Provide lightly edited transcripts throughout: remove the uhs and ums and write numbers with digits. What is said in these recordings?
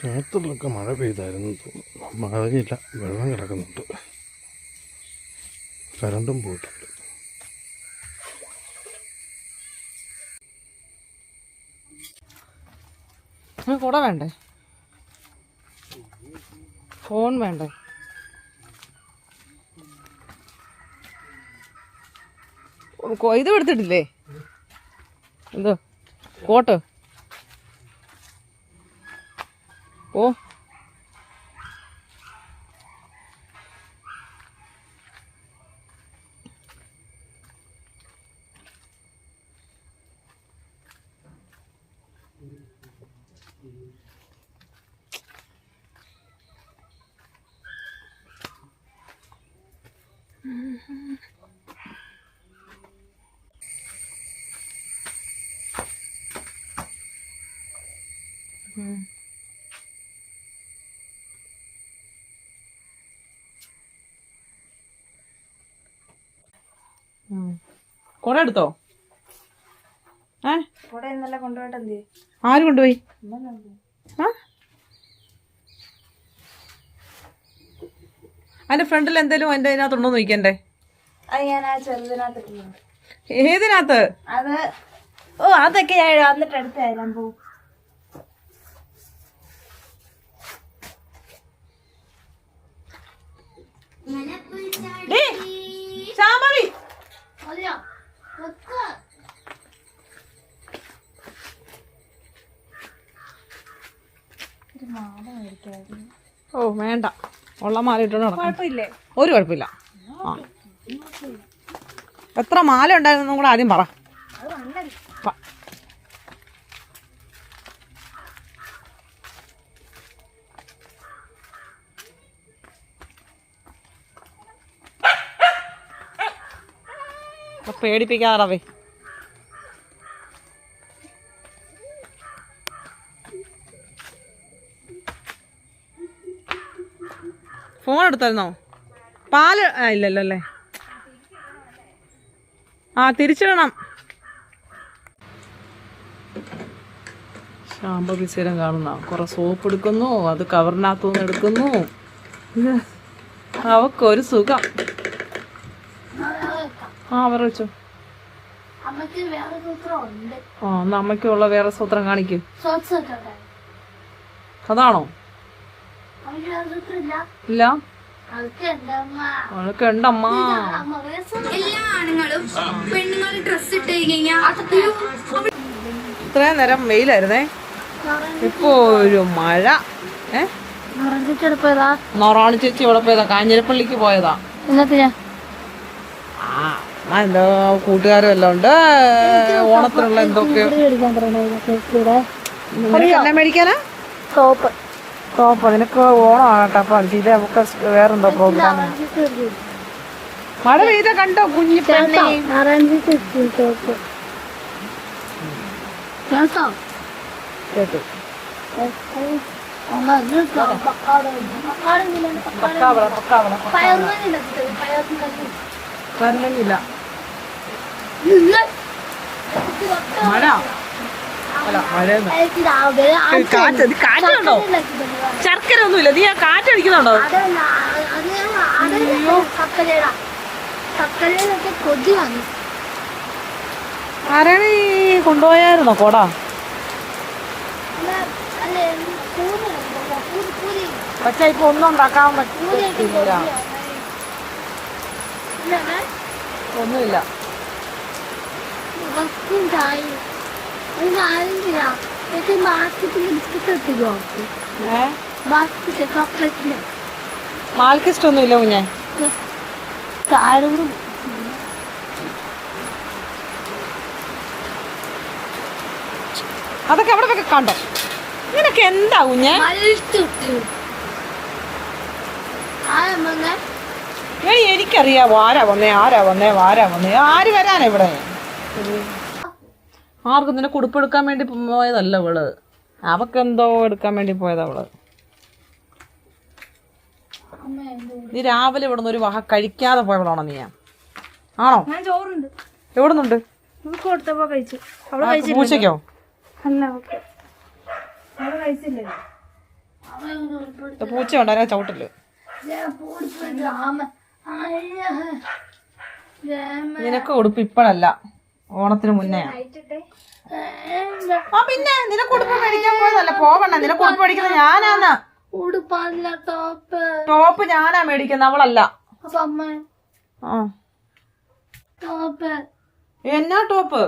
രാത്രിയിലൊക്കെ മഴ പെയ്തായിരുന്നു തോന്നുന്നു. മഴയില്ല, വെള്ളം കിടക്കുന്നുണ്ട്, കരണ്ടും പോയിട്ടുണ്ട്. കുട വേണ്ടേ? ഫോൺ വേണ്ടേ? ഇത് എടുത്തിട്ടില്ലേ? എന്തോ കോട്ട്? ഓ കുട എടുത്തോ? കുട ഇന്നലെ കൊണ്ടുപോയിട്ടെന്തേ? ആര് കൊണ്ടുപോയി? അതിന്റെ ഫ്രണ്ടിൽ എന്തേലും അതിന്റെ അതിനകത്തുണ്ടോ നോക്കണ്ടേ? അത് ഞാൻ ആ ചെറുതിനകത്ത്. ഏതിനകത്ത്? അത് അതൊക്കെ ഞാൻ വന്നിട്ട് എടുത്തായാലും പോവും. ഓ വേണ്ട, ഉള്ള മാല ഇട്ടോണ്ട് കുഴപ്പമില്ലേ? ഒരു കുഴപ്പമില്ല. ആ എത്ര മാല ഉണ്ടായിരുന്നു കൂടെ ആദ്യം പറ. പേടിപ്പിക്കാറവേ. ഫോൺ എടുത്തായിരുന്നോ? പാല് ഇല്ലല്ലോ അല്ലേ? തിരിച്ചിടണം. ഷാമ്പു ബിസേരം കാണുന്ന കുറെ സോപ്പ് എടുക്കുന്നു, അത് കവറിനകത്തുനിന്ന് എടുക്കുന്നു. ഇത് അവക്കൊരു സുഖം. വേറെ വെച്ചോ. എന്നാ അമ്മയ്ക്കുള്ള വേറെ സൂത്രം കാണിക്കും. അതാണോ? ഇല്ല, അവൾക്ക് ഉണ്ടമ്മ. എല്ലാ ആണുങ്ങളും പെണ്ണുങ്ങൾ ഡ്രസ് ഇട്ട് കഴിഞ്ഞാൽ ഇത്രയും നേരം വെയിലായിരുന്നേ, ഇപ്പൊ ഒരു മഴ. നൊറാണി ചേച്ചി ഇവിടെ പോയതാ, കാഞ്ഞിരപ്പള്ളിക്ക് പോയതാ. എന്തോ കൂട്ടുകാരും എല്ലാം ഉണ്ട്. ഓണത്തിനുള്ള എന്തൊക്കെയോ. എല്ലാം മേടിക്കാനാ? സോപ്പ്. നിനക്ക് ഓണം ആകട്ടെ. അപ്പൊ ഇത് നമുക്ക് വേറെന്തോ പ്രോഗ്രാം. മഴ പെയ്ത കണ്ടോ കുഞ്ഞു പെണ്ണേ? കേട്ടു. കരണില്ല. മഴ അല്ല, മഴ കാറ്റുണ്ടോ? ശർക്കര ഒന്നുമില്ല. നീ ആ കാറ്റടിക്കുന്നുണ്ടോ? ആരാണ് ഈ കൊണ്ടുപോയായിരുന്നോ കൊട? പക്ഷെ ഇപ്പൊ ഒന്നും ഉണ്ടാക്കാൻ പറ്റില്ല, ഒന്നുമില്ല. മാൽക്കിസ്റ്റ് ഒന്നുമില്ല കുഞ്ഞെ. അതൊക്കെ അവിടെ കണ്ടോ? നിനക്ക് എന്താ കുഞ്ഞെ? എനിക്കറിയാവോ ആരാ വന്നേ ആര് വരാനാ ഇവിടെ? ആർക്കും നിനക്ക് ഉടുപ്പെടുക്കാൻ വേണ്ടി പോയതല്ല അവള്, അവക്കെന്തോ എടുക്കാൻ വേണ്ടി പോയതാ അവള്. നീ രാവിലെ ഇവിടെ നിന്ന് ഒരു വഹ കഴിക്കാതെ പോയവളാണോ നീ? ആണോ? എവിടെ നിന്നുണ്ട്? പൂച്ചയ്ക്കോ? പൂച്ച ഉണ്ടായിരുന്ന ചവിട്ടില്. നിനക്ക് ഉടുപ്പ് ഇപ്പഴല്ല, ഓണത്തിന് മുന്നേ. ആ പിന്നെ നിനക്ക് ഉടുപ്പ് മേടിക്കാൻ പോയതല്ല, പോവണ്ട. നിനക്ക് ഉടുപ്പ് മേടിക്കുന്നത് ഞാനാന്ന്. ടോപ്പ് ഞാനാ മേടിക്കുന്നത്, അവളല്ല. ആ എന്നാ ടോപ്പ്?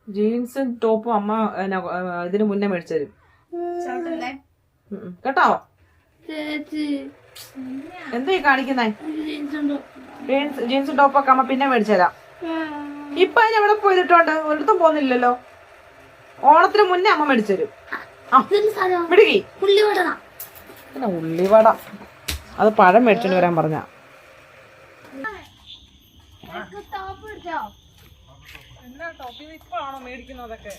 ജീൻസും ടോപ്പും അമ്മ ഇതിന് മുന്നേ മേടിച്ചു തരും കേട്ടോ. എന്താ കാണിക്കുന്നേ? ജീൻസും ടോപ്പൊക്കെ അമ്മ പിന്നെ മേടിച്ചു തരാം. ഇപ്പൊ അതിന് എവിടെ പോയിട്ടുണ്ട്? ഒരിടത്തും പോകുന്നില്ലല്ലോ. ഓണത്തിന് മുന്നേ അമ്മ മേടിച്ചു തരും. മിടുക്കി. പിന്നെ ഉള്ളിവട അത് പഴം മേടിച്ചോണ്ട് വരാൻ പറഞ്ഞ. ഇപ്പോഴാണോ മേടിക്കുന്നതൊക്കെ?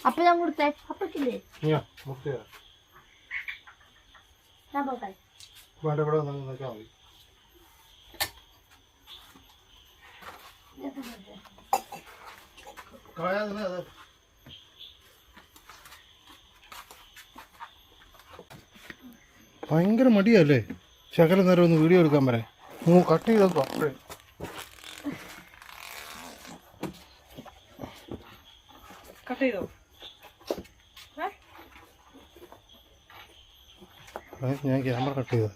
അപ്പൊ ഞാൻ കൊടുത്തേ അപ്പക്കില്ലേ ഞാൻ പോട്ടെ. ഭയങ്കര മടിയല്ലേ ശകല നേരം ഒന്ന് വീഡിയോ എടുക്കാൻ വരെ. കട്ട് ചെയ്തോ അപ്പഴേ. കട്ട് ചെയ്തോ? ഞാൻ ക്യാമറ കട്ട് ചെയ്തത്.